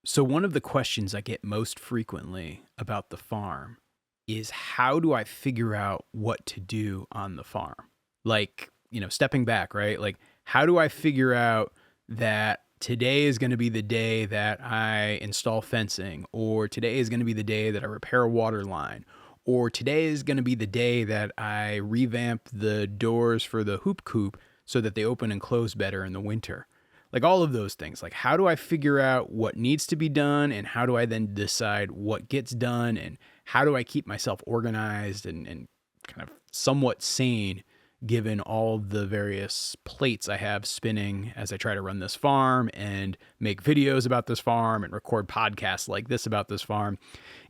So, one of the questions I get most frequently about the farm is how do I figure out what to do on the farm? Like, stepping back, right? Like, how do I figure out that today is going to be the day that I install fencing, or today is going to be the day that I repair a water line, or today is going to be the day that I revamp the doors for the hoop coop so that they open and close better in the winter? Like all of those things. Like, how do I figure out what needs to be done, and how do I then decide what gets done, and how do I keep myself organized and kind of somewhat sane given all the various plates I have spinning as I try to run this farm and make videos about this farm and record podcasts like this about this farm?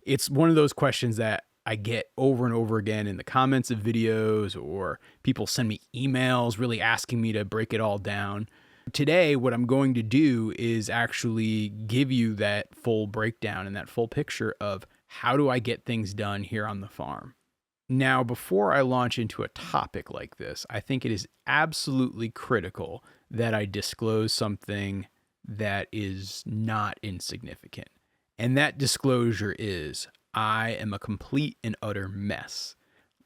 It's one of those questions that I get over and over again in the comments of videos, or people send me emails really asking me to break it all down. Today, what I'm going to do is actually give you that full breakdown and that full picture of how do I get things done here on the farm. Now, before I launch into a topic like this, I think it is absolutely critical that I disclose something that is not insignificant. And that disclosure is I am a complete and utter mess.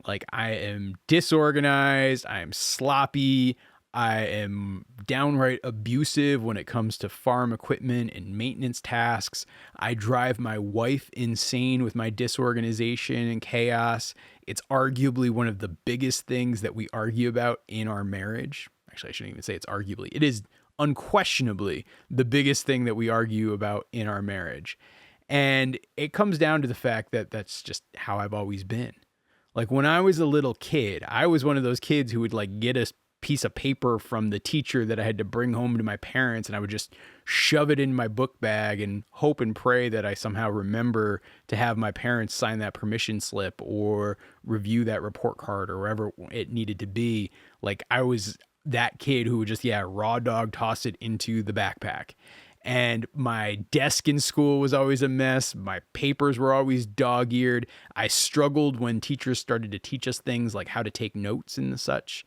Like, I am disorganized, I am sloppy, I am downright abusive when it comes to farm equipment and maintenance tasks. I drive my wife insane with my disorganization and chaos. It's arguably one of the biggest things that we argue about in our marriage. Actually, I shouldn't even say it's arguably. It is unquestionably the biggest thing that we argue about in our marriage. And it comes down to the fact that that's just how I've always been. Like, when I was a little kid, I was one of those kids who would like get a piece of paper from the teacher that I had to bring home to my parents, and I would just shove it in my book bag and hope and pray that I somehow remember to have my parents sign that permission slip or review that report card or wherever it needed to be. Like, I was that kid who would just, raw dog toss it into the backpack. And my desk in school was always a mess. My papers were always dog-eared. I struggled when teachers started to teach us things like how to take notes and such.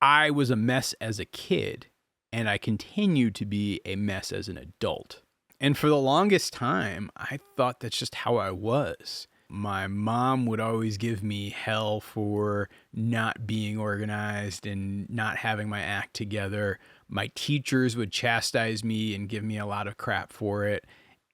I was a mess as a kid, and I continue to be a mess as an adult. And for the longest time, I thought that's just how I was. My mom would always give me hell for not being organized and not having my act together. My teachers would chastise me and give me a lot of crap for it.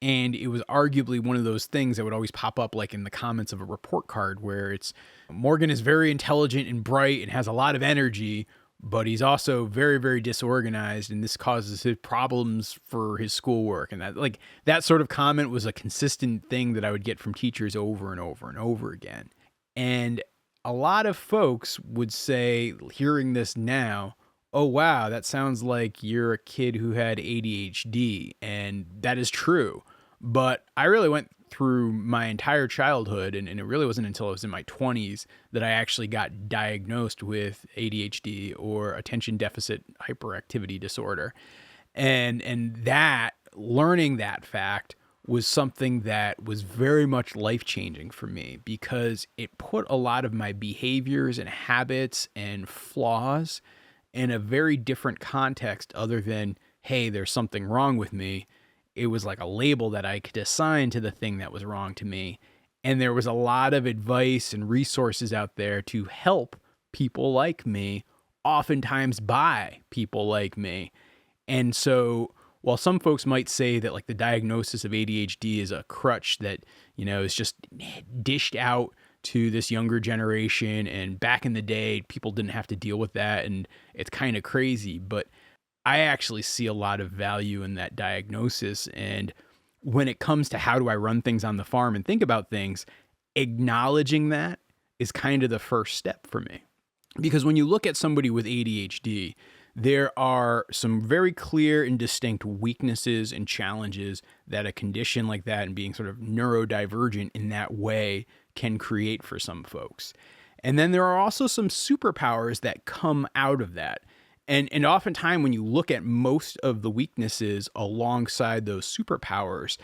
And it was arguably one of those things that would always pop up like in the comments of a report card where it's Morgan is very intelligent and bright and has a lot of energy, but he's also very, very disorganized, and this causes his problems for his schoolwork. And that sort of comment was a consistent thing that I would get from teachers over and over and over again. And a lot of folks would say, hearing this now, oh, wow, that sounds like you're a kid who had ADHD. And that is true. But I really went through my entire childhood, and it really wasn't until I was in my 20s that I actually got diagnosed with ADHD, or attention deficit hyperactivity disorder. And that, learning that fact was something that was very much life-changing for me, because it put a lot of my behaviors and habits and flaws in a very different context other than, hey, there's something wrong with me. It was like a label that I could assign to the thing that was wrong to me. And there was a lot of advice and resources out there to help people like me, oftentimes by people like me. And so while some folks might say that like the diagnosis of ADHD is a crutch that, is just dished out to this younger generation, and back in the day, people didn't have to deal with that, and it's kind of crazy, but I actually see a lot of value in that diagnosis. And when it comes to how do I run things on the farm and think about things, acknowledging that is kind of the first step for me. Because when you look at somebody with ADHD, there are some very clear and distinct weaknesses and challenges that a condition like that, and being sort of neurodivergent in that way, can create for some folks. And then there are also some superpowers that come out of that. And oftentimes when you look at most of the weaknesses alongside those superpowers,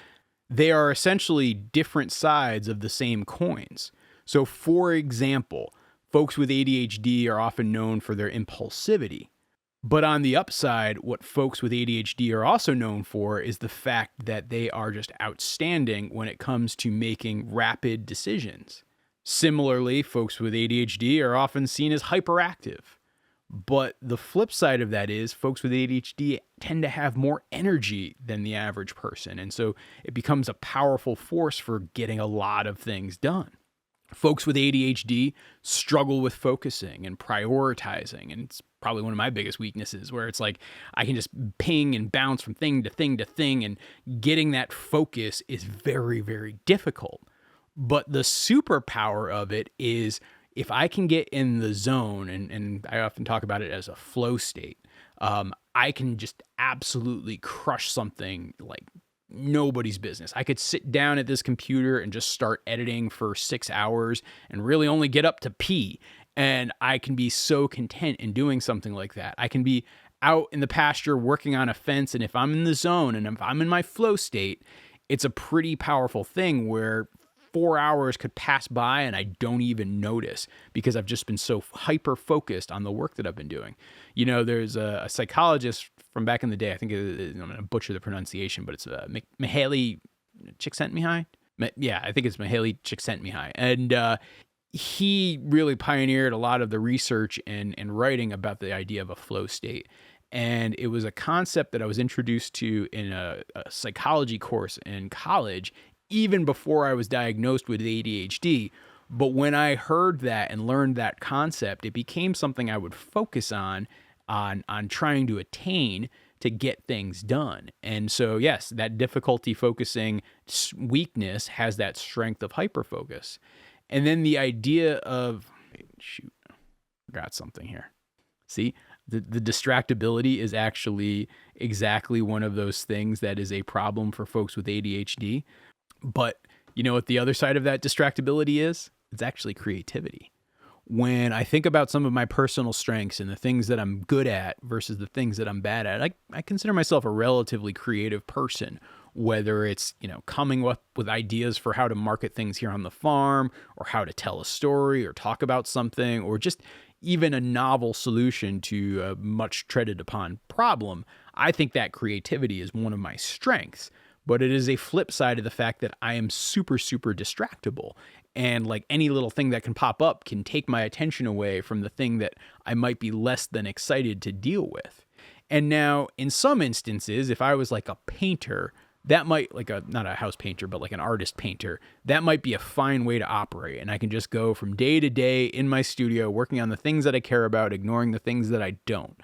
they are essentially different sides of the same coins. So for example, folks with ADHD are often known for their impulsivity, But on the upside, what folks with ADHD are also known for is the fact that they are just outstanding when it comes to making rapid decisions. Similarly, folks with ADHD are often seen as hyperactive. But the flip side of that is folks with ADHD tend to have more energy than the average person. And so it becomes a powerful force for getting a lot of things done. Folks with ADHD struggle with focusing and prioritizing. And it's probably one of my biggest weaknesses, where it's like I can just ping and bounce from thing to thing to thing, and getting that focus is very, very difficult. But the superpower of it is if I can get in the zone, and I often talk about it as a flow state, I can just absolutely crush something like nobody's business. I could sit down at this computer and just start editing for 6 hours and really only get up to pee. And I can be so content in doing something like that. I can be out in the pasture working on a fence. And if I'm in the zone and if I'm in my flow state, it's a pretty powerful thing where 4 hours could pass by and I don't even notice because I've just been so hyper focused on the work that I've been doing. You know, there's a psychologist from back in the day. I think I'm going to butcher the pronunciation, but it's Mihaly Csikszentmihalyi. Yeah, I think it's Mihaly Csikszentmihalyi. And he really pioneered a lot of the research and writing about the idea of a flow state. And it was a concept that I was introduced to in a psychology course in college, even before I was diagnosed with ADHD. But when I heard that and learned that concept, it became something I would focus on trying to attain to get things done. And so, yes, that difficulty focusing weakness has that strength of hyperfocus. And then the idea of, forgot something here. See, the distractibility is actually exactly one of those things that is a problem for folks with ADHD. But you know what the other side of that distractibility is? It's actually creativity. When I think about some of my personal strengths and the things that I'm good at versus the things that I'm bad at, I consider myself a relatively creative person, whether it's, coming up with ideas for how to market things here on the farm, or how to tell a story or talk about something, or just even a novel solution to a much treaded upon problem. I think that creativity is one of my strengths. But it is a flip side of the fact that I am super, super distractible. And like any little thing that can pop up can take my attention away from the thing that I might be less than excited to deal with. And now, in some instances, if I was like a painter, that might, not a house painter, but like an artist painter, that might be a fine way to operate. And I can just go from day to day in my studio, working on the things that I care about, ignoring the things that I don't.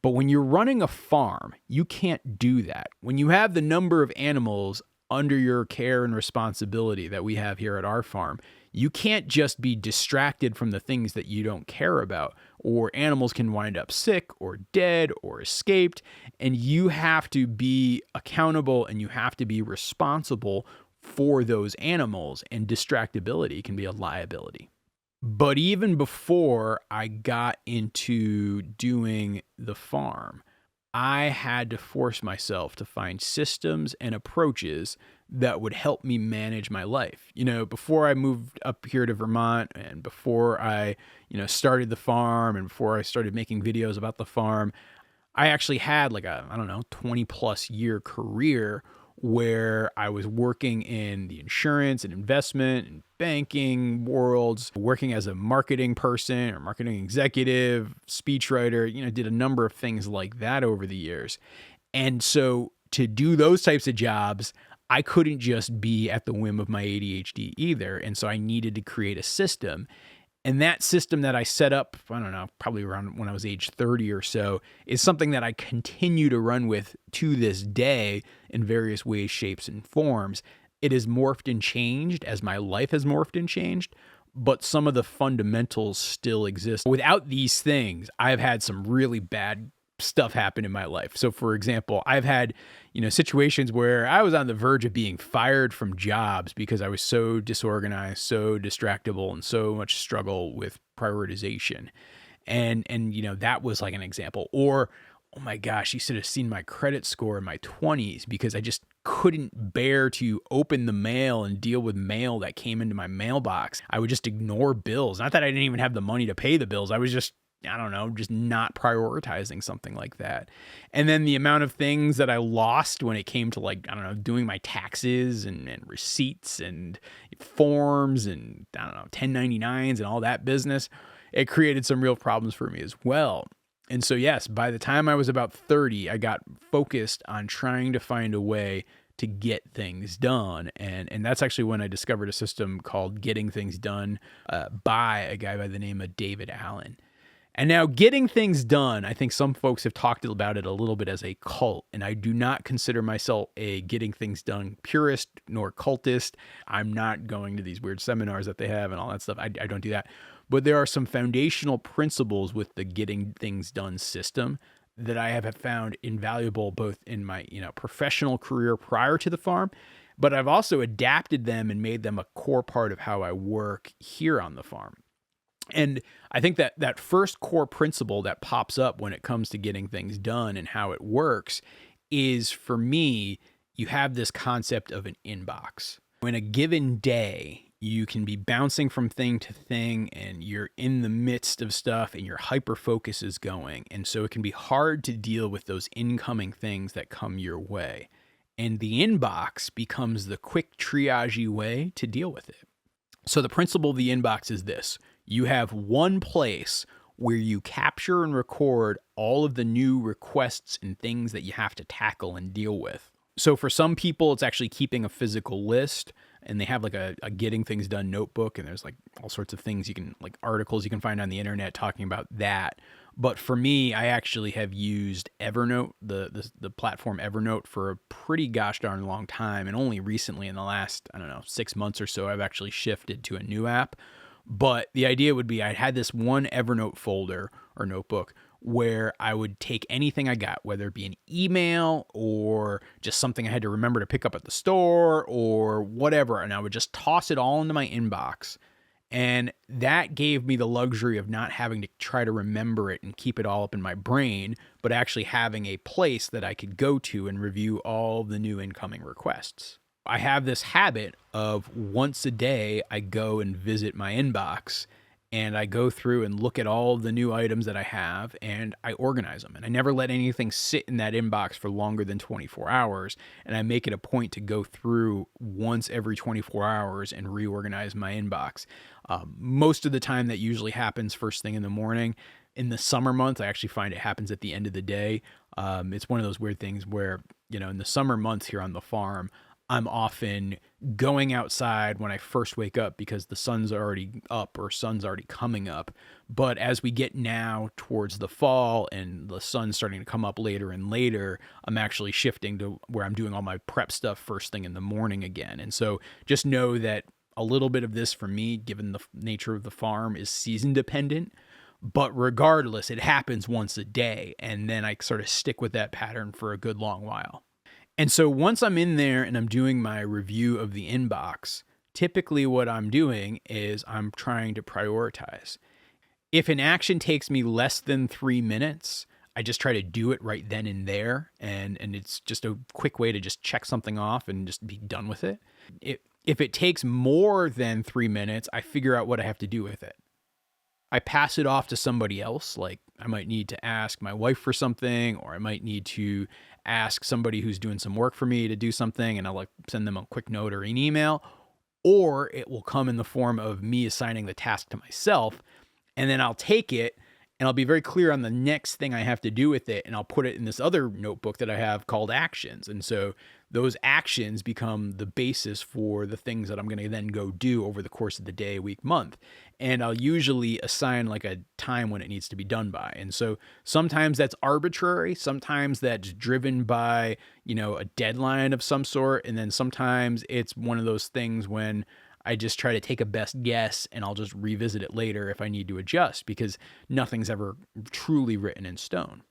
But when you're running a farm, you can't do that. When you have the number of animals under your care and responsibility that we have here at our farm, you can't just be distracted from the things that you don't care about, or animals can wind up sick or dead or escaped, and you have to be accountable and you have to be responsible for those animals, and distractibility can be a liability. But even before I got into doing the farm, I had to force myself to find systems and approaches that would help me manage my life. Before I moved up here to Vermont, and before I, started the farm, and before I started making videos about the farm, I actually had 20 plus year career where I was working in the insurance and investment and banking worlds, working as a marketing person or marketing executive, speechwriter, did a number of things like that over the years. And so to do those types of jobs, I couldn't just be at the whim of my ADHD either. And so I needed to create a system. And that system that I set up, I don't know, probably around when I was age 30 or so, is something that I continue to run with to this day in various ways, shapes, and forms. It has morphed and changed as my life has morphed and changed, but some of the fundamentals still exist. Without these things, I've had some really bad stuff happen in my life. So for example, I've had, situations where I was on the verge of being fired from jobs because I was so disorganized, so distractible, and so much struggle with prioritization. And that was like an example. Or, oh my gosh, you should have seen my credit score in my 20s because I just couldn't bear to open the mail and deal with mail that came into my mailbox. I would just ignore bills. Not that I didn't even have the money to pay the bills. I was just I don't know, just not prioritizing something like that. And then the amount of things that I lost when it came to, like, I don't know, doing my taxes and receipts and forms and, I don't know, 1099s and all that business, it created some real problems for me as well. And so, yes, by the time I was about 30, I got focused on trying to find a way to get things done. And that's actually when I discovered a system called Getting Things Done by a guy by the name of David Allen. And now getting things done, I think some folks have talked about it a little bit as a cult, and I do not consider myself a getting things done purist nor cultist. I'm not going to these weird seminars that they have and all that stuff. I don't do that. But there are some foundational principles with the getting things done system that I have found invaluable both in my, professional career prior to the farm, but I've also adapted them and made them a core part of how I work here on the farm. And I think that first core principle that pops up when it comes to getting things done and how it works is, for me, you have this concept of an inbox. In a given day, you can be bouncing from thing to thing and you're in the midst of stuff and your hyper focus is going. And so it can be hard to deal with those incoming things that come your way. And the inbox becomes the quick triage way to deal with it. So the principle of the inbox is this. You have one place where you capture and record all of the new requests and things that you have to tackle and deal with. So for some people, it's actually keeping a physical list, and they have like a getting things done notebook, and there's like all sorts of things like articles you can find on the internet talking about that. But for me, I actually have used Evernote, the platform Evernote, for a pretty gosh darn long time. And only recently in the last, 6 months or so, I've actually shifted to a new app. But the idea would be I had this one Evernote folder or notebook where I would take anything I got, whether it be an email or just something I had to remember to pick up at the store or whatever, and I would just toss it all into my inbox. And that gave me the luxury of not having to try to remember it and keep it all up in my brain, but actually having a place that I could go to and review all the new incoming requests. I have this habit of once a day, I go and visit my inbox and I go through and look at all the new items that I have and I organize them. And I never let anything sit in that inbox for longer than 24 hours. And I make it a point to go through once every 24 hours and reorganize my inbox. Most of the time that usually happens first thing in the morning. In the summer months, I actually find it happens at the end of the day. It's one of those weird things where, in the summer months here on the farm, I'm often going outside when I first wake up because the sun's already up or sun's already coming up. But as we get now towards the fall and the sun's starting to come up later and later, I'm actually shifting to where I'm doing all my prep stuff first thing in the morning again. And so just know that a little bit of this for me, given the nature of the farm, is season dependent. But regardless, it happens once a day. And then I sort of stick with that pattern for a good long while. And so once I'm in there and I'm doing my review of the inbox, typically what I'm doing is I'm trying to prioritize. If an action takes me less than 3 minutes, I just try to do it right then and there. And it's just a quick way to just check something off and just be done with it. If it takes more than 3 minutes, I figure out what I have to do with it. I pass it off to somebody else. Like I might need to ask my wife for something, or I might need to ask somebody who's doing some work for me to do something, and I'll send them a quick note or an email, or it will come in the form of me assigning the task to myself. And then I'll take it and I'll be very clear on the next thing I have to do with it. And I'll put it in this other notebook that I have called actions. And so those actions become the basis for the things that I'm going to then go do over the course of the day, week, month. And I'll usually assign like a time when it needs to be done by. And so sometimes that's arbitrary. Sometimes that's driven by, a deadline of some sort. And then sometimes it's one of those things when I just try to take a best guess and I'll just revisit it later if I need to adjust, because nothing's ever truly written in stone.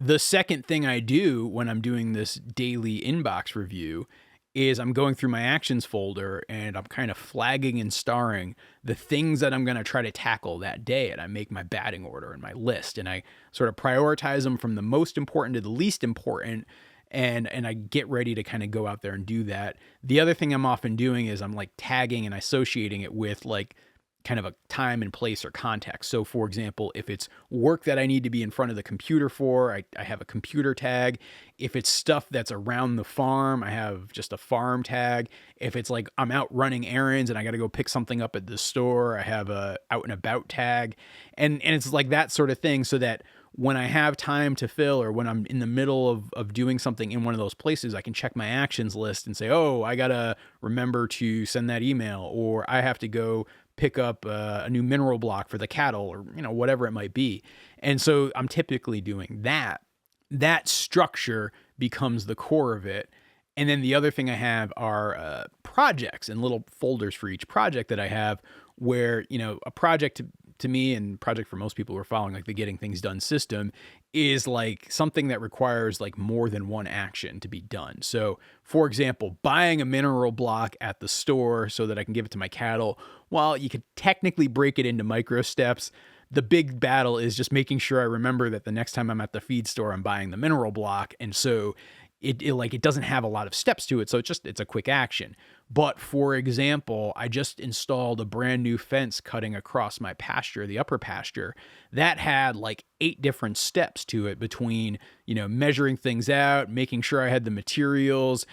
The second thing I do when I'm doing this daily inbox review is I'm going through my actions folder and I'm kind of flagging and starring the things that I'm going to try to tackle that day. And I make my batting order and my list, and I sort of prioritize them from the most important to the least important. And I get ready to kind of go out there and do that. The other thing I'm often doing is I'm like tagging and associating it with like, kind of a time and place or context. So for example, if it's work that I need to be in front of the computer for, I have a computer tag. If it's stuff that's around the farm, I have just a farm tag. If it's like I'm out running errands and I got to go pick something up at the store, I have a out and about tag. And it's like that sort of thing, so that when I have time to fill, or when I'm in the middle of doing something in one of those places, I can check my actions list and say, oh, I got to remember to send that email, or I have to go pick up a new mineral block for the cattle, or, whatever it might be. And so I'm typically doing that. That structure becomes the core of it. And then the other thing I have are projects and little folders for each project that I have, where, a project to me, and project for most people who are following like the Getting Things Done system, is like something that requires like more than one action to be done. So for example, buying a mineral block at the store so that I can give it to my cattle, while you could technically break it into micro steps, the big battle is just making sure I remember that the next time I'm at the feed store, I'm buying the mineral block. And so it doesn't have a lot of steps to it. So it's a quick action. But for example, I just installed a brand new fence cutting across my pasture, the upper pasture, that had like 8 different steps to it, between, measuring things out, making sure I had the materials,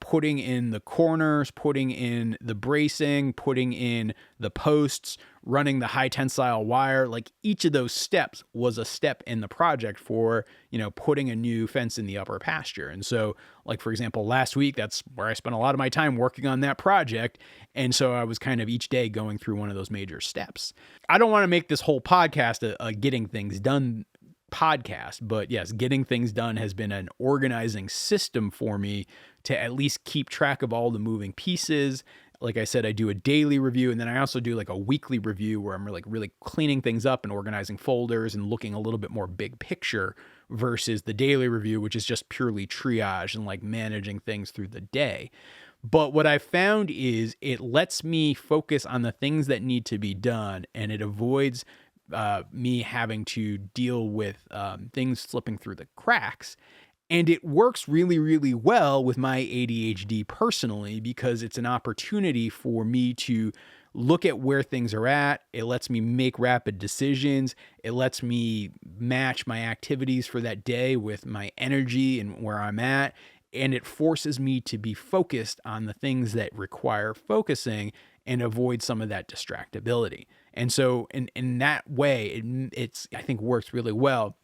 putting in the corners, putting in the bracing, putting in the posts, running the high tensile wire. Like each of those steps was a step in the project for, putting a new fence in the upper pasture. And so, like, for example, last week, that's where I spent a lot of my time working on that project. And so I was kind of each day going through one of those major steps. I don't want to make this whole podcast a Getting Things Done podcast, but yes, Getting Things Done has been an organizing system for me to at least keep track of all the moving pieces. Like I said, I do a daily review, and then I also do like a weekly review where I'm really cleaning things up and organizing folders and looking a little bit more big picture, versus the daily review, which is just purely triage and like managing things through the day. But what I found is it lets me focus on the things that need to be done, and it avoids me having to deal with things slipping through the cracks. And it works really, really well with my ADHD personally, because it's an opportunity for me to look at where things are at. It lets me make rapid decisions. It lets me match my activities for that day with my energy and where I'm at. And it forces me to be focused on the things that require focusing and avoid some of that distractibility. And so in that way, it's I think works really well.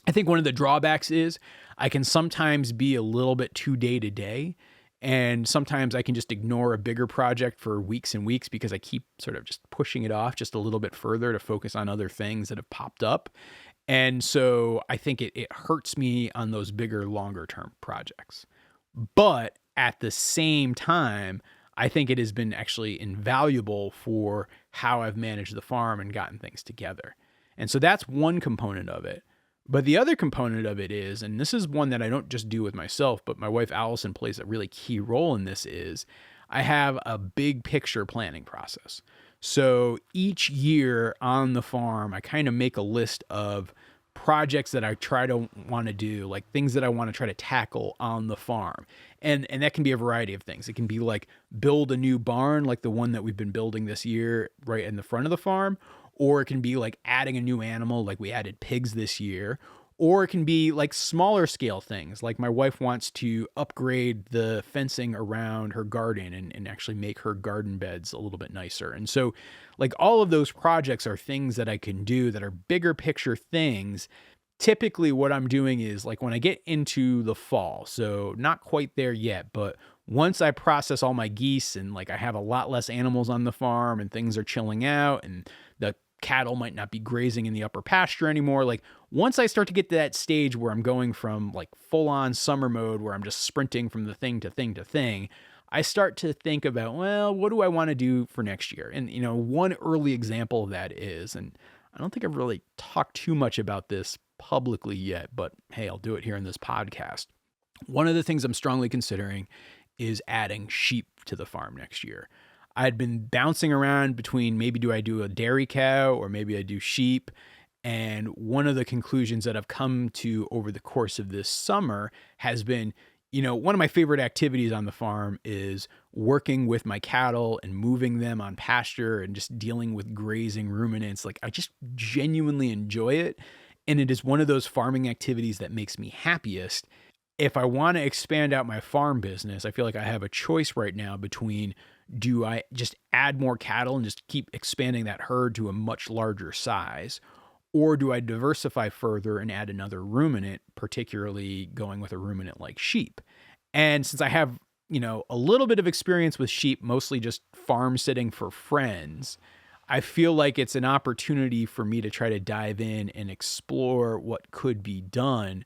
I think one of the drawbacks is I can sometimes be a little bit too day to day, and sometimes I can just ignore a bigger project for weeks and weeks because I keep sort of just pushing it off just a little bit further to focus on other things that have popped up. And so I think it hurts me on those bigger, longer term projects. But at the same time, I think it has been actually invaluable for how I've managed the farm and gotten things together. And so that's one component of it. But the other component of it is, and this is one that I don't just do with myself, but my wife Allison plays a really key role in this, is I have a big picture planning process. So each year on the farm, I kind of make a list of projects that I try to want to do, like things that I want to try to tackle on the farm. And that can be a variety of things. It can be like build a new barn, like the one that we've been building this year right in the front of the farm. Or it can be like adding a new animal, like we added pigs this year. Or it can be like smaller scale things, like my wife wants to upgrade the fencing around her garden and actually make her garden beds a little bit nicer. And so like all of those projects are things that I can do that are bigger picture things. Typically what I'm doing is like when I get into the fall, so not quite there yet, but once I process all my geese and like I have a lot less animals on the farm and things are chilling out and the cattle might not be grazing in the upper pasture anymore. Like once I start to get to that stage where I'm going from like full on summer mode, where I'm just sprinting from the thing to thing to thing, I start to think about, well, what do I want to do for next year? And, one early example of that is, and I don't think I've really talked too much about this publicly yet, but hey, I'll do it here in this podcast. One of the things I'm strongly considering is adding sheep to the farm next year. I'd been bouncing around between maybe do I do a dairy cow or maybe I do sheep. And one of the conclusions that I've come to over the course of this summer has been, one of my favorite activities on the farm is working with my cattle and moving them on pasture and just dealing with grazing ruminants. Like, I just genuinely enjoy it. And it is one of those farming activities that makes me happiest. If I want to expand out my farm business, I feel like I have a choice right now between, do I just add more cattle and just keep expanding that herd to a much larger size? Or do I diversify further and add another ruminant, particularly going with a ruminant like sheep? And since I have, a little bit of experience with sheep, mostly just farm sitting for friends, I feel like it's an opportunity for me to try to dive in and explore what could be done.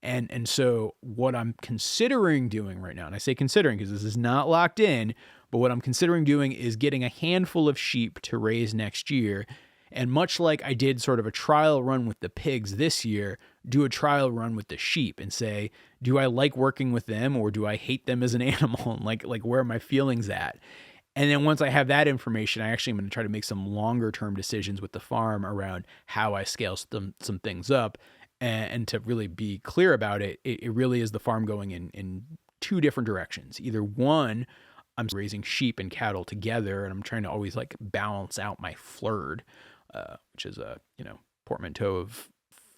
And so what I'm considering doing right now, and I say considering because this is not locked in, but what I'm considering doing is getting a handful of sheep to raise next year. And much like I did sort of a trial run with the pigs this year, do a trial run with the sheep and say, do I like working with them or do I hate them as an animal? And like where are my feelings at? And then once I have that information, I actually am going to try to make some longer term decisions with the farm around how I scale some things up. And to really be clear about it, it really is the farm going in two different directions. Either one, I'm raising sheep and cattle together and I'm trying to always like balance out my flurd, which is a, portmanteau of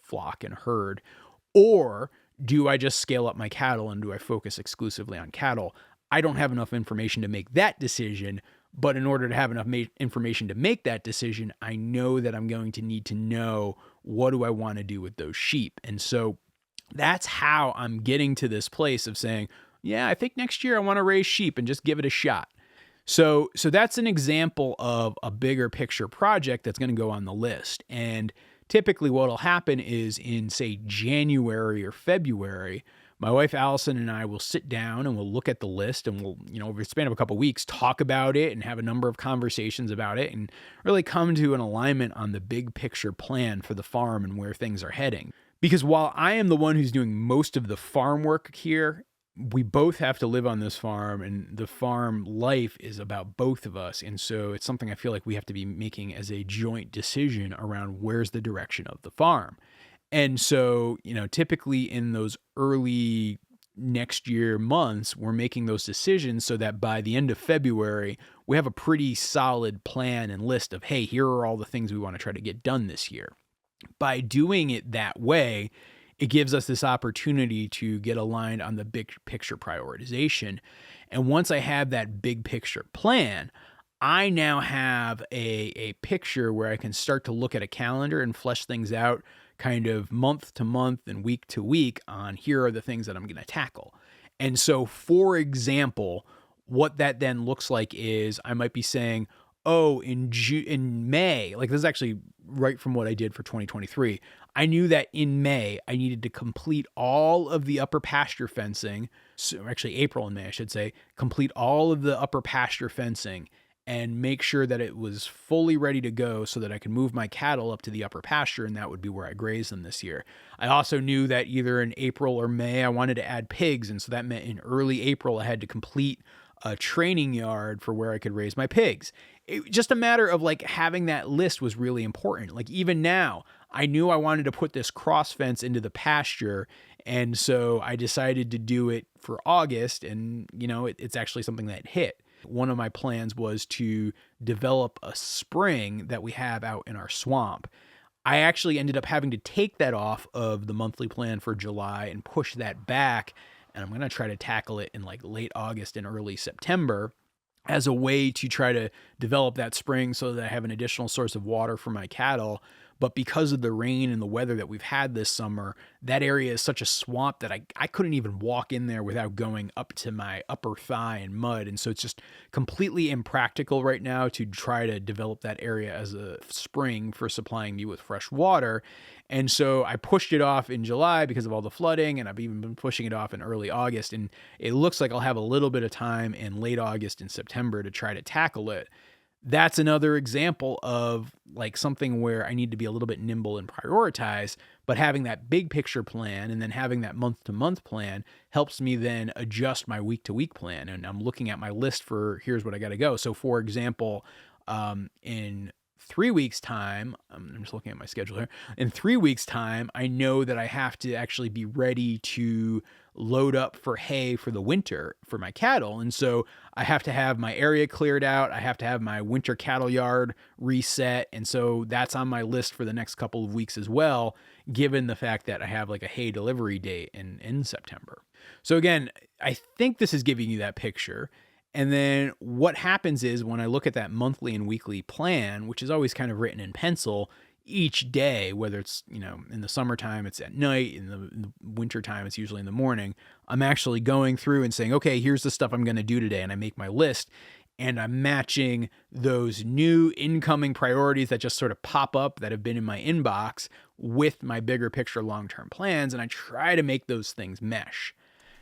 flock and herd. Or do I just scale up my cattle and do I focus exclusively on cattle? I don't have enough information to make that decision, but in order to have enough information to make that decision, I know that I'm going to need to know, what do I want to do with those sheep? And so that's how I'm getting to this place of saying, yeah, I think next year I want to raise sheep and just give it a shot. So that's an example of a bigger picture project that's going to go on the list. And typically what'll happen is in, say, January or February, my wife Allison and I will sit down and we'll look at the list and we'll, over the span of a couple of weeks, talk about it and have a number of conversations about it and really come to an alignment on the big picture plan for the farm and where things are heading. Because while I am the one who's doing most of the farm work here, we both have to live on this farm and the farm life is about both of us. And so it's something I feel like we have to be making as a joint decision around where's the direction of the farm. And so, typically in those early next year months, we're making those decisions so that by the end of February, we have a pretty solid plan and list of, hey, here are all the things we want to try to get done this year. By doing it that way, it gives us this opportunity to get aligned on the big picture prioritization. And once I have that big picture plan, I now have a picture where I can start to look at a calendar and flesh things out kind of month to month and week to week on here are the things that I'm going to tackle. And so, for example, what that then looks like is I might be saying, oh, in May, like this is actually right from what I did for 2023. I knew that in May, I needed to complete all of the upper pasture fencing. So actually April and May, I should say, complete all of the upper pasture fencing and make sure that it was fully ready to go so that I could move my cattle up to the upper pasture, and that would be where I graze them this year. I also knew that either in April or May, I wanted to add pigs, and so that meant in early April, I had to complete a training yard for where I could raise my pigs. Just a matter of like having that list was really important. Like even now, I knew I wanted to put this cross fence into the pasture, and so I decided to do it for August, and it's actually something that hit. One of my plans was to develop a spring that we have out in our swamp. I actually ended up having to take that off of the monthly plan for July and push that back. And I'm going to try to tackle it in like late August and early September as a way to try to develop that spring so that I have an additional source of water for my cattle. But because of the rain and the weather that we've had this summer, that area is such a swamp that I couldn't even walk in there without going up to my upper thigh in mud. And so it's just completely impractical right now to try to develop that area as a spring for supplying me with fresh water. And so I pushed it off in July because of all the flooding, and I've even been pushing it off in early August. And it looks like I'll have a little bit of time in late August and September to try to tackle it. That's another example of like something where I need to be a little bit nimble and prioritize, but having that big picture plan and then having that month to month plan helps me then adjust my week to week plan. And I'm looking at my list for here's what I got to go. So for example, in 3 weeks time, I'm just looking at my schedule here. In 3 weeks time, I know that I have to actually be ready to load up for hay for the winter for my cattle. And so I have to have my area cleared out. I have to have my winter cattle yard reset. And so that's on my list for the next couple of weeks as well, given the fact that I have like a hay delivery date in September. So again, I think this is giving you that picture. And then what happens is when I look at that monthly and weekly plan, which is always kind of written in pencil, each day, whether it's, in the summertime, it's at night, in the wintertime, it's usually in the morning, I'm actually going through and saying, okay, here's the stuff I'm going to do today. And I make my list and I'm matching those new incoming priorities that just sort of pop up that have been in my inbox with my bigger picture long-term plans. And I try to make those things mesh.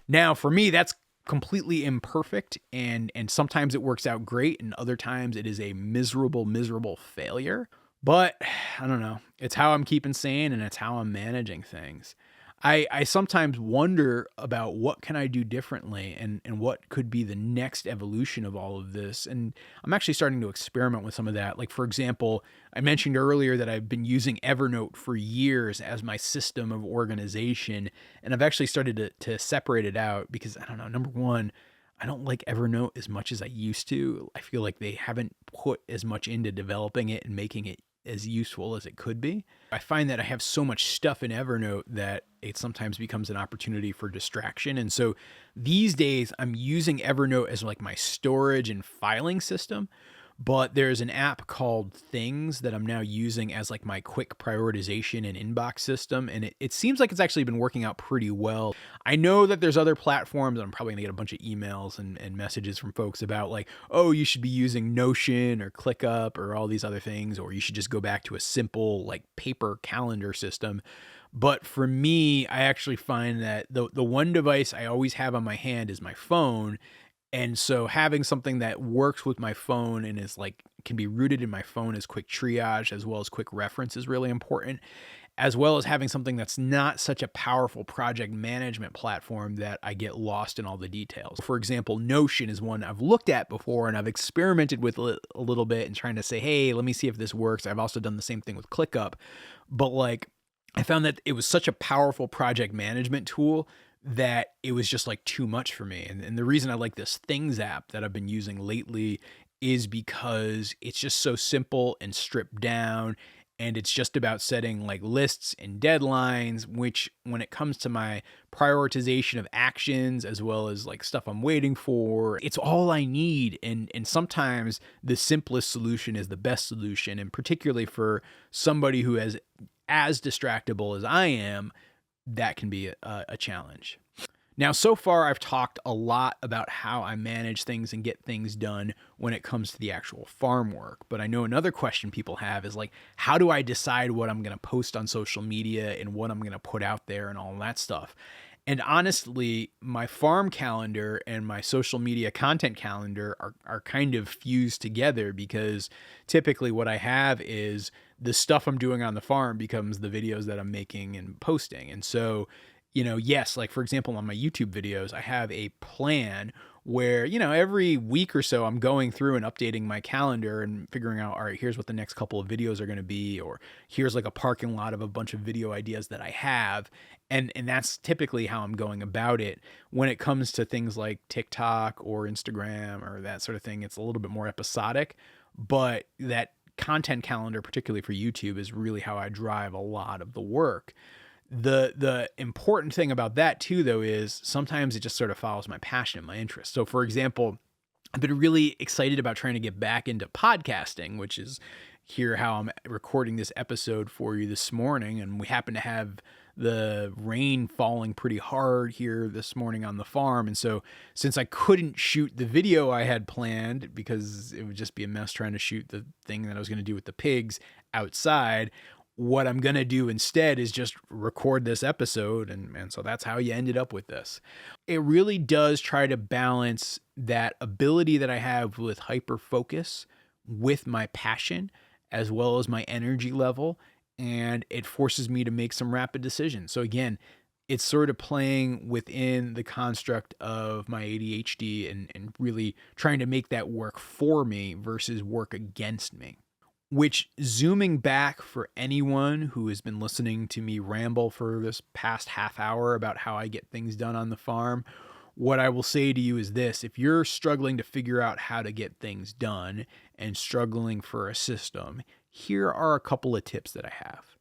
Now, for me, that's completely imperfect, and sometimes it works out great, and other times it is a miserable failure. But I don't know. It's how I'm keeping sane, and it's how I'm managing things. I sometimes wonder about what can I do differently and what could be the next evolution of all of this. And I'm actually starting to experiment with some of that. Like, for example, I mentioned earlier that I've been using Evernote for years as my system of organization. And I've actually started to separate it out because, I don't know, number one, I don't like Evernote as much as I used to. I feel like they haven't put as much into developing it and making it as useful as it could be. I find that I have so much stuff in Evernote that it sometimes becomes an opportunity for distraction. And so these days I'm using Evernote as like my storage and filing system. But there's an app called Things that I'm now using as like my quick prioritization and inbox system. And it seems like it's actually been working out pretty well. I know that there's other platforms, and I'm probably gonna get a bunch of emails and messages from folks about like, oh, you should be using Notion or ClickUp or all these other things, or you should just go back to a simple like paper calendar system. But for me, I actually find that the one device I always have on my hand is my phone. And so having something that works with my phone and is like can be rooted in my phone as quick triage as well as quick reference is really important, as well as having something that's not such a powerful project management platform that I get lost in all the details. For example, Notion is one I've looked at before and I've experimented with a little bit and trying to say, hey, let me see if this works. I've also done the same thing with ClickUp, but like I found that it was such a powerful project management tool that it was just like too much for me. And the reason I like this Things app that I've been using lately is because it's just so simple and stripped down. And it's just about setting like lists and deadlines, which when it comes to my prioritization of actions, as well as like stuff I'm waiting for, it's all I need. And sometimes the simplest solution is the best solution. And particularly for somebody who is as distractible as I am, that can be a challenge. Now, so far, I've talked a lot about how I manage things and get things done when it comes to the actual farm work. But I know another question people have is like, how do I decide what I'm going to post on social media and what I'm going to put out there and all that stuff? And honestly, my farm calendar and my social media content calendar are kind of fused together because typically what I have is the stuff I'm doing on the farm becomes the videos that I'm making and posting. And so, yes, like for example, on my YouTube videos, I have a plan where, every week or so I'm going through and updating my calendar and figuring out, all right, here's what the next couple of videos are going to be, or here's like a parking lot of a bunch of video ideas that I have. And that's typically how I'm going about it. When it comes to things like TikTok or Instagram or that sort of thing, it's a little bit more episodic, but that content calendar, particularly for YouTube, is really how I drive a lot of the work. The important thing about that too, though, is sometimes it just sort of follows my passion and my interest. So for example, I've been really excited about trying to get back into podcasting, which is here how I'm recording this episode for you this morning. And we happen to have the rain falling pretty hard here this morning on the farm. And so since I couldn't shoot the video I had planned because it would just be a mess trying to shoot the thing that I was going to do with the pigs outside, what I'm going to do instead is just record this episode. And so that's how you ended up with this. It really does try to balance that ability that I have with hyper focus with my passion, as well as my energy level. And it forces me to make some rapid decisions. So again, it's sort of playing within the construct of my ADHD and really trying to make that work for me versus work against me. which, zooming back for anyone who has been listening to me ramble for this past half hour about how I get things done on the farm, what I will say to you is this: if you're struggling to figure out how to get things done and struggling for a system, here are a couple of tips that I have.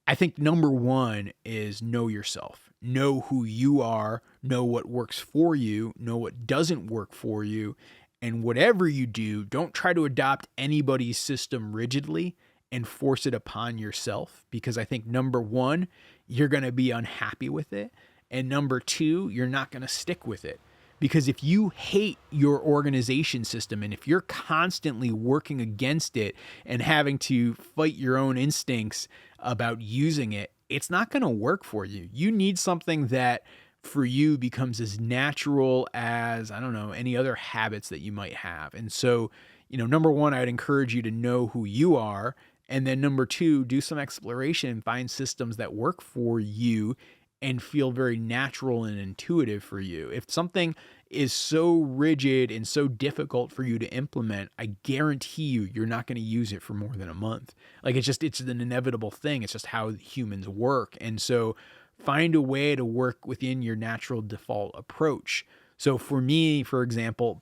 I think number one is know yourself. Know who you are, know what works for you, know what doesn't work for you, and whatever you do, don't try to adopt anybody's system rigidly and force it upon yourself, because I think number one, you're going to be unhappy with it. And number two, you're not going to stick with it. Because if you hate your organization system and if you're constantly working against it and having to fight your own instincts about using it, it's not going to work for you. You need something that for you becomes as natural as, I don't know, any other habits that you might have. And so, number one, I'd encourage you to know who you are. And then number two, do some exploration and find systems that work for you and feel very natural and intuitive for you. If something is so rigid and so difficult for you to implement, I guarantee you're not going to use it for more than a month. Like it's an inevitable thing. It's just how humans work. And so find a way to work within your natural default approach. So for me, for example,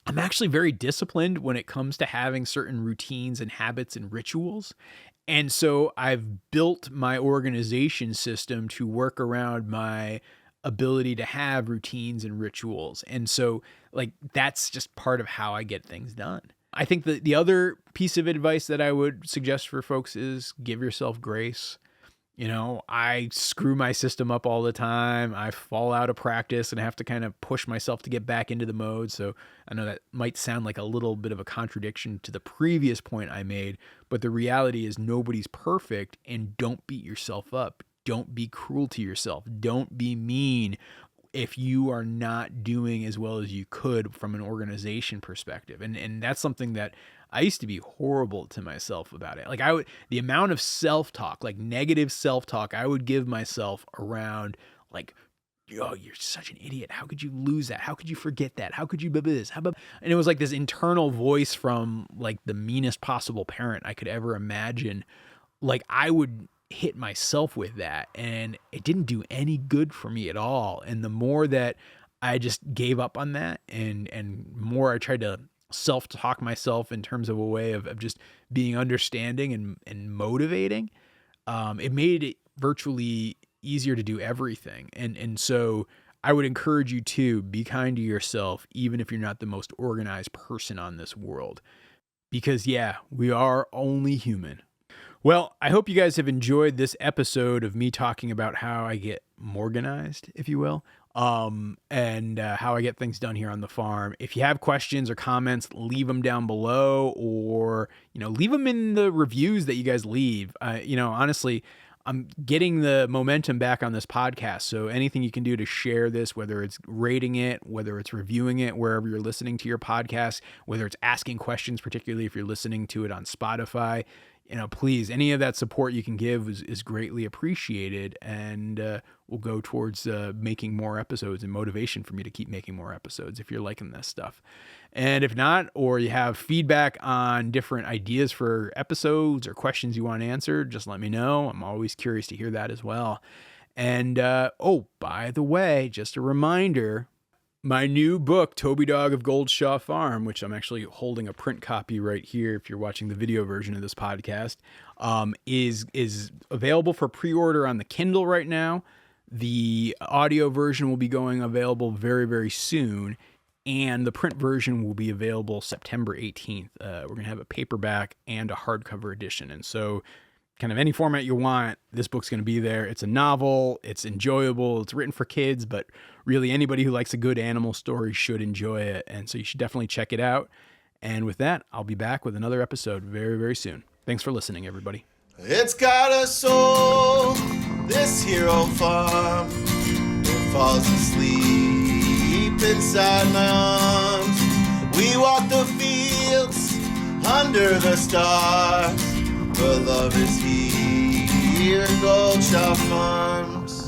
I'm actually very disciplined when it comes to having certain routines and habits and rituals. And so I've built my organization system to work around my ability to have routines and rituals. And so that's just part of how I get things done. I think the other piece of advice that I would suggest for folks is give yourself grace. I screw my system up all the time. I fall out of practice and have to kind of push myself to get back into the mode. So I know that might sound like a little bit of a contradiction to the previous point I made, but the reality is nobody's perfect, and don't beat yourself up. Don't be cruel to yourself. Don't be mean if you are not doing as well as you could from an organization perspective. And that's something that I used to be horrible to myself about it. The amount of self-talk, negative self-talk I would give myself around oh, you're such an idiot. How could you lose that? How could you forget that? How could you do this? And it was like this internal voice from the meanest possible parent I could ever imagine. I would hit myself with that, and it didn't do any good for me at all. And the more that I just gave up on that and more I tried to self-talk myself in terms of a way of just being understanding and motivating, it made it virtually easier to do everything. And so I would encourage you to be kind to yourself, even if you're not the most organized person on this world, because we are only human. Well, I hope you guys have enjoyed this episode of me talking about how I get organized, if you will, and how I get things done here on the farm. If you have questions or comments, leave them down below, or, leave them in the reviews that you guys leave. Honestly, I'm getting the momentum back on this podcast. So anything you can do to share this, whether it's rating it, whether it's reviewing it, wherever you're listening to your podcast, whether it's asking questions, particularly if you're listening to it on Spotify, please, any of that support you can give is greatly appreciated, and will go towards making more episodes and motivation for me to keep making more episodes if you're liking this stuff. And if not, or you have feedback on different ideas for episodes or questions you want answered, just let me know. I'm always curious to hear that as well. And by the way, just a reminder, my new book, Toby Dog of Goldshaw Farm, which I'm actually holding a print copy right here if you're watching the video version of this podcast, is available for pre-order on the Kindle right now. The audio version will be going available very, very soon, and the print version will be available September 18th. We're going to have a paperback and a hardcover edition. And so kind of any format you want, this book's going to be there. It's a novel. It's enjoyable. It's written for kids, but really anybody who likes a good animal story should enjoy it. And so you should definitely check it out. And with that, I'll be back with another episode very, very soon. Thanks for listening, everybody. It's got a soul, this hero farm. It falls asleep inside my arms. We walk the fields under the stars. For love is here in Goldshaw Farms.